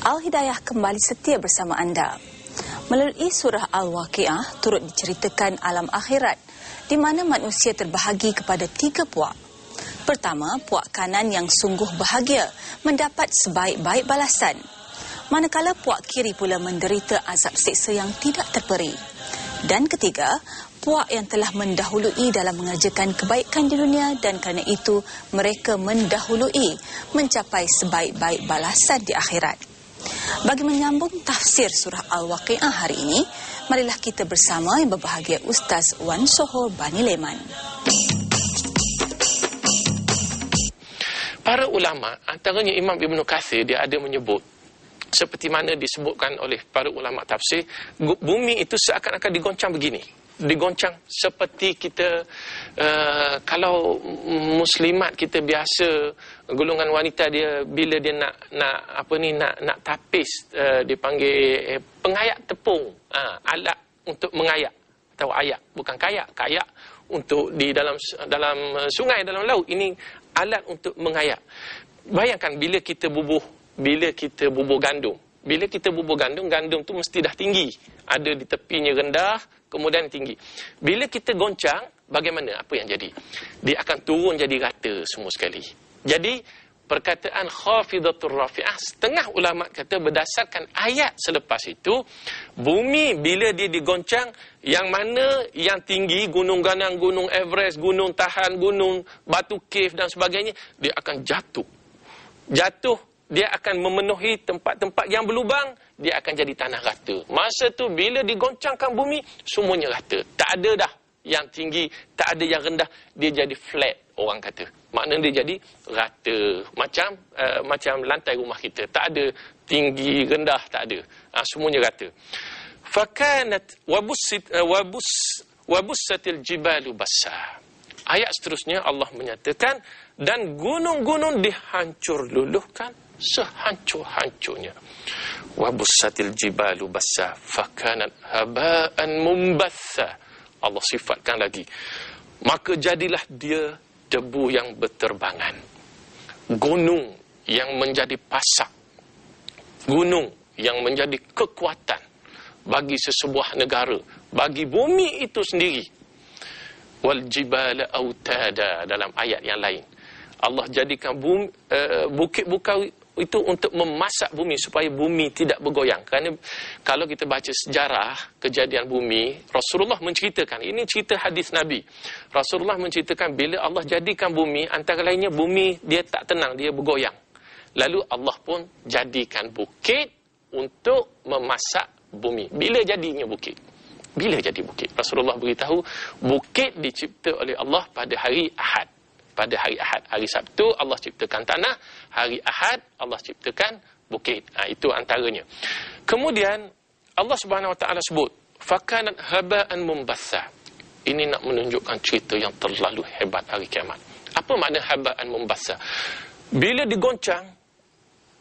Al-Hidayah kembali setia bersama anda. Melalui surah Al-Waqiah turut diceritakan alam akhirat di mana manusia terbahagi kepada 3 puak. Pertama, puak kanan yang sungguh bahagia mendapat sebaik-baik balasan. Manakala puak kiri pula menderita azab siksa yang tidak terperi. Dan ketiga, puak yang telah mendahului dalam mengerjakan kebaikan di dunia dan kerana itu mereka mendahului mencapai sebaik-baik balasan di akhirat. Bagi menyambung tafsir surah Al-Waqiah hari ini, marilah kita bersama yang berbahagia Ustaz Wan Sohor Bani Leman. Para ulama, antaranya Imam Ibn Kathir, dia ada menyebut seperti mana disebutkan oleh para ulama tafsir, bumi itu seakan-akan digoncang begini. Digoncang seperti kita kalau muslimat kita biasa, golongan wanita dia bila dia nak tapis, dipanggil pengayak tepung, alat untuk mengayak atau ayak, bukan kayak untuk di dalam sungai, dalam laut. Ini alat untuk mengayak. Bayangkan bila kita bubuh gandum. Bila kita bubuh gandum tu mesti dah tinggi. Ada di tepinya rendah, kemudian tinggi. Bila kita goncang, bagaimana? Apa yang jadi? Dia akan turun jadi rata semua sekali. Jadi, perkataan khafidatur rafi'ah, setengah ulama kata berdasarkan ayat selepas itu, bumi bila dia digoncang, yang mana yang tinggi, gunung Ganang, gunung Everest, gunung Tahan, gunung Batu Cave dan sebagainya, dia akan jatuh. Dia akan memenuhi tempat-tempat yang berlubang, dia akan jadi tanah rata. Masa tu bila digoncangkan bumi, semuanya rata. Tak ada dah yang tinggi, tak ada yang rendah, dia jadi flat, orang kata. Maknanya dia jadi rata, macam lantai rumah kita. Tak ada tinggi, rendah, tak ada. Semuanya rata. Fakanat wabussatil jibalu bassa. Ayat seterusnya Allah menyatakan, dan gunung-gunung dihancur luluhkan sehancur-hancurnya. Wabussatil jibalu bassa fakanat haba'an mumbatha. Allah sifatkan lagi, maka jadilah dia debu yang berterbangan. Gunung yang menjadi pasak, gunung yang menjadi kekuatan bagi sesebuah negara, bagi bumi itu sendiri. Wal jibala autada, dalam ayat yang lain Allah jadikan bukit-bukit itu untuk memasak bumi supaya bumi tidak bergoyang. Kerana kalau kita baca sejarah kejadian bumi, Rasulullah menceritakan, ini cerita hadis Nabi. Rasulullah menceritakan bila Allah jadikan bumi, antara lainnya bumi dia tak tenang, dia bergoyang. Lalu Allah pun jadikan bukit untuk memasak bumi. Bila jadinya bukit? Bila jadi bukit? Rasulullah beritahu, bukit dicipta oleh Allah pada hari Ahad. Pada hari Ahad. Hari Sabtu Allah ciptakan tanah, hari Ahad Allah ciptakan bukit. Itu antaranya. Kemudian Allah Subhanahu Wa Taala sebut, fakanat haba'an mumbatha. Ini nak menunjukkan cerita yang terlalu hebat hari kiamat. Apa makna haba'an mumbatha? Bila digoncang,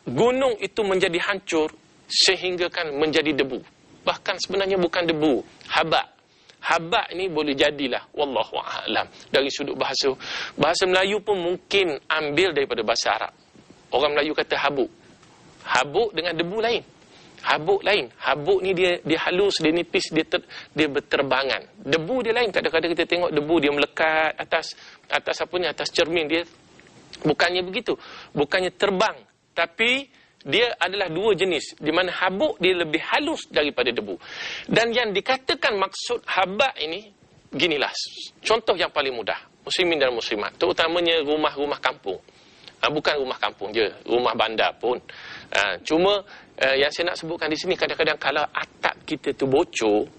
gunung itu menjadi hancur sehingga kan menjadi debu. Bahkan sebenarnya bukan debu, haba. Haba ni boleh jadilah, wallahu a'lam. Dari sudut bahasa Melayu pun mungkin ambil daripada bahasa Arab. Orang Melayu kata habuk. Habuk dengan debu lain. Habuk lain. Habuk ni dia halus, dia nipis, dia berterbangan. Debu dia lain. Kadang-kadang kita tengok debu dia melekat atas cermin dia. Bukannya begitu. Bukannya terbang, tapi dia adalah 2 jenis, di mana habuk dia lebih halus daripada debu. Dan yang dikatakan maksud habak ini, ginilah contoh yang paling mudah. Muslimin dan muslimat, terutamanya rumah-rumah kampung. Bukan rumah kampung je, rumah bandar pun. Cuma yang saya nak sebutkan di sini, kadang-kadang kalau atap kita tu bocor,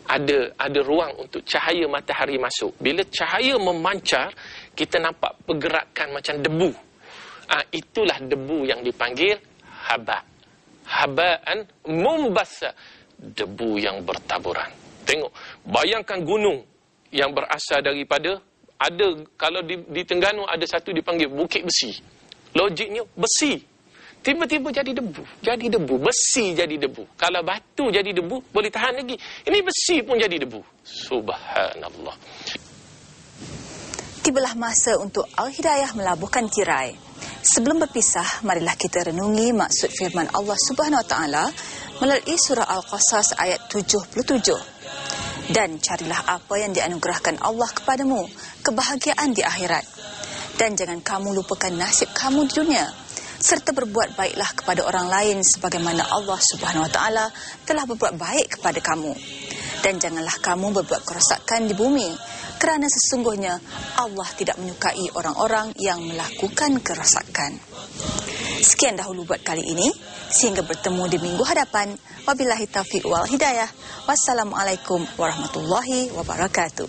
ada ruang untuk cahaya matahari masuk. Bila cahaya memancar, kita nampak pergerakan macam debu. Itulah debu yang dipanggil haba'an mumbatha, debu yang bertaburan. Tengok, bayangkan gunung yang berasal daripada, ada kalau di Terengganu ada satu dipanggil Bukit Besi. Logiknya besi, tiba-tiba jadi debu, besi jadi debu. Kalau batu jadi debu boleh tahan lagi, ini besi pun jadi debu. Subhanallah. Tibalah masa untuk Al-Hidayah melabuhkan tirai. Sebelum berpisah, marilah kita renungi maksud firman Allah Subhanahu Wa Taala melalui surah Al-Qasas ayat 77. Dan carilah apa yang dianugerahkan Allah kepadamu, kebahagiaan di akhirat. Dan jangan kamu lupakan nasib kamu di dunia, serta berbuat baiklah kepada orang lain sebagaimana Allah Subhanahu Wa Taala telah berbuat baik kepada kamu. Dan janganlah kamu berbuat kerosakan di bumi, kerana sesungguhnya Allah tidak menyukai orang-orang yang melakukan kerosakan. Sekian dahulu buat kali ini. Sehingga bertemu di minggu hadapan. Wabillahi taufiq wal hidayah. Wassalamualaikum warahmatullahi wabarakatuh.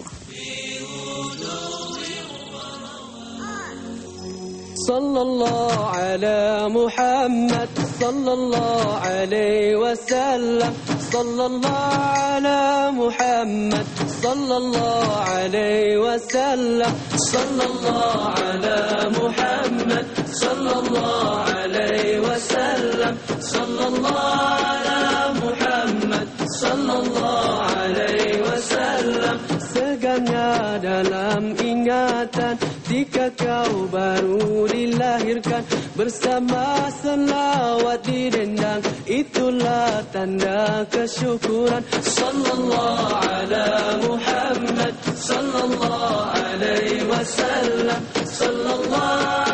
Sallallahu ala Muhammad, sallallahu alaihi wasallam. Sallallahu ala Muhammad, sallallahu alaihi wasallam. Sallallahu ala Muhammad, sallallahu alaihi wasallam. Sallallahu ala Muhammad, sallallahu alaihi wasallam. Segarnya dalam ingatan jika kau baru dilahirkan, bersama selawat didendang, itulah tanda kesyukuran. Sallallahu ala Muhammad, sallallahu alaihi wasallam. Sallallahu